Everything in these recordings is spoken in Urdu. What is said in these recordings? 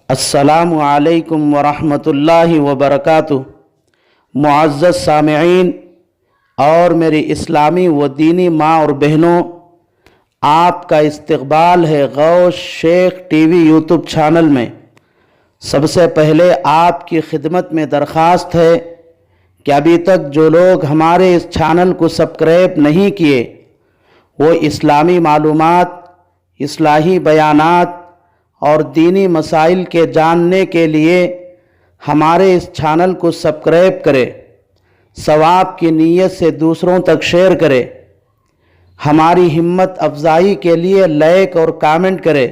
السلام علیکم ورحمۃ اللہ وبرکاتہ۔ معزز سامعین اور میری اسلامی و دینی ماں اور بہنوں، آپ کا استقبال ہے غوث شیخ ٹی وی یوٹیوب چینل میں۔ سب سے پہلے آپ کی خدمت میں درخواست ہے کہ ابھی تک جو لوگ ہمارے اس چینل کو سبسکرائب نہیں کیے وہ اسلامی معلومات، اصلاحی بیانات اور دینی مسائل کے جاننے کے لیے ہمارے اس چینل کو سبسکرائب کرے، ثواب کی نیت سے دوسروں تک شیئر کرے، ہماری ہمت افزائی کے لیے لائک اور کامنٹ کرے،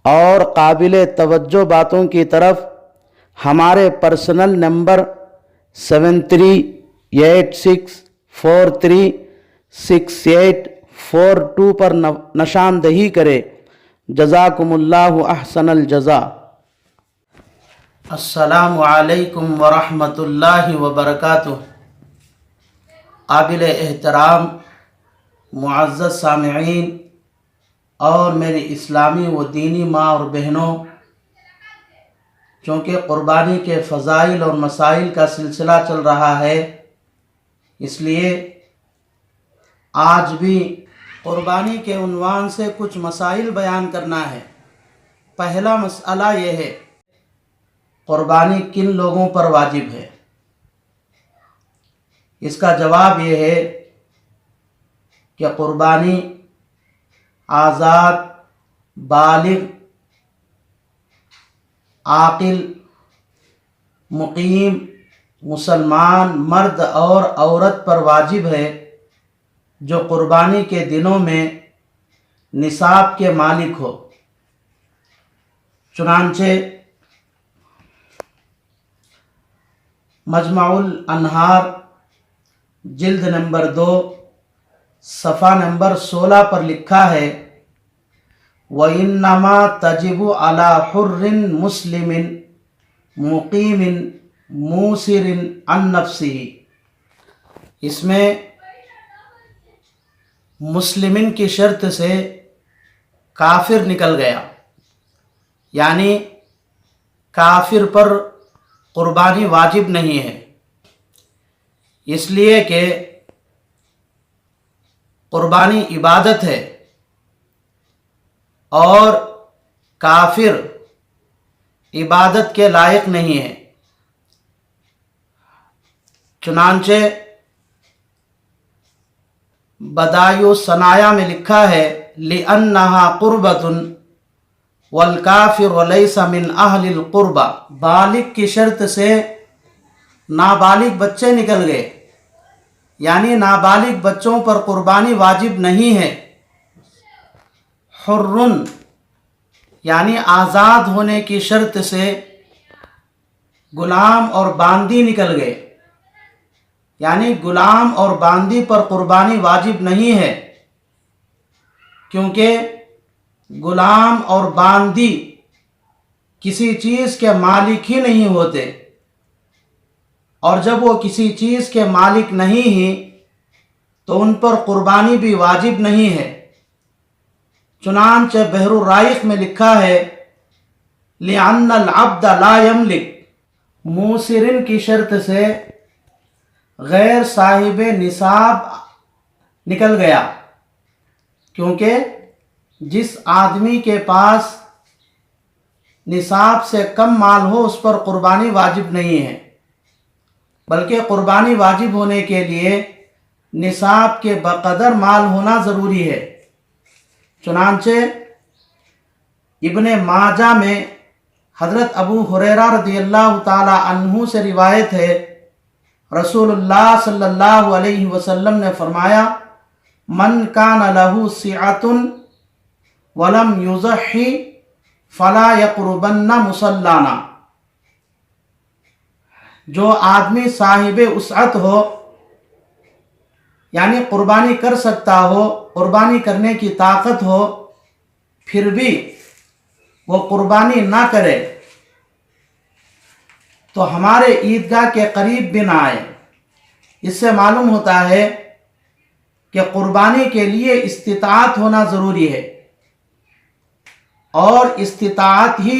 اور قابل توجہ باتوں کی طرف ہمارے پرسنل نمبر 7386436842 پر نشاندہی کرے۔ جزاکم اللہ احسن الجزاء۔ السلام علیکم ورحمۃ اللہ وبرکاتہ۔ قابل احترام معزز سامعین اور میری اسلامی و دینی ماں اور بہنوں، چونکہ قربانی کے فضائل اور مسائل کا سلسلہ چل رہا ہے، اس لیے آج بھی قربانی کے عنوان سے کچھ مسائل بیان کرنا ہے۔ پہلا مسئلہ یہ ہے، قربانی کن لوگوں پر واجب ہے؟ اس کا جواب یہ ہے کہ قربانی آزاد، بالغ، عاقل، مقیم مسلمان مرد اور عورت پر واجب ہے جو قربانی کے دنوں میں نصاب کے مالک ہو۔ چنانچہ مجمع الانہار جلد نمبر 2 صفحہ نمبر 16 پر لکھا ہے، وَإِنَّمَا تَجِبُ عَلَى حُرٍّ مُسْلِمٍ مُقِيمٍ مُوسِرٍ عَن نَفْسِهِ۔ اس میں مسلمین کی شرط سے کافر نکل گیا، یعنی کافر پر قربانی واجب نہیں ہے، اس لیے کہ قربانی عبادت ہے اور کافر عبادت کے لائق نہیں ہے۔ چنانچہ بدائع الصنایع میں لکھا ہے، لِأَنَّهَا قُرْبَةٌ وَالْكَافِرُ لَيْسَ مِنْ أَهْلِ الْقُرْبَةِ۔ بالغ کی شرط سے نابالغ بچے نکل گئے، یعنی نابالغ بچوں پر قربانی واجب نہیں ہے۔ حرٌ یعنی آزاد ہونے کی شرط سے غلام اور باندی نکل گئے، یعنی غلام اور باندی پر قربانی واجب نہیں ہے، کیونکہ غلام اور باندی کسی چیز کے مالک ہی نہیں ہوتے، اور جب وہ کسی چیز کے مالک نہیں ہیں تو ان پر قربانی بھی واجب نہیں ہے۔ چنانچہ بحر الرائق میں لکھا ہے، لِأَنَّ الْعَبْدَ لَا يَمْلِكُ۔ موسرن کی شرط سے غیر صاحب نصاب نکل گیا، کیونکہ جس آدمی کے پاس نصاب سے کم مال ہو اس پر قربانی واجب نہیں ہے، بلکہ قربانی واجب ہونے کے لیے نصاب کے بقدر مال ہونا ضروری ہے۔ چنانچہ ابن ماجہ میں حضرت ابو ہریرہ رضی اللہ تعالی عنہ سے روایت ہے، رسول اللہ صلی اللہ علیہ وسلم نے فرمایا، من کان لہ سعۃ ولم یضحی فلا یقربن مصلانا۔ جو آدمی صاحب وسعت ہو، یعنی قربانی کر سکتا ہو، قربانی کرنے کی طاقت ہو، پھر بھی وہ قربانی نہ کرے تو ہمارے عیدگاہ کے قریب بھی نہ آئے۔ اس سے معلوم ہوتا ہے کہ قربانی کے لیے استطاعت ہونا ضروری ہے، اور استطاعت ہی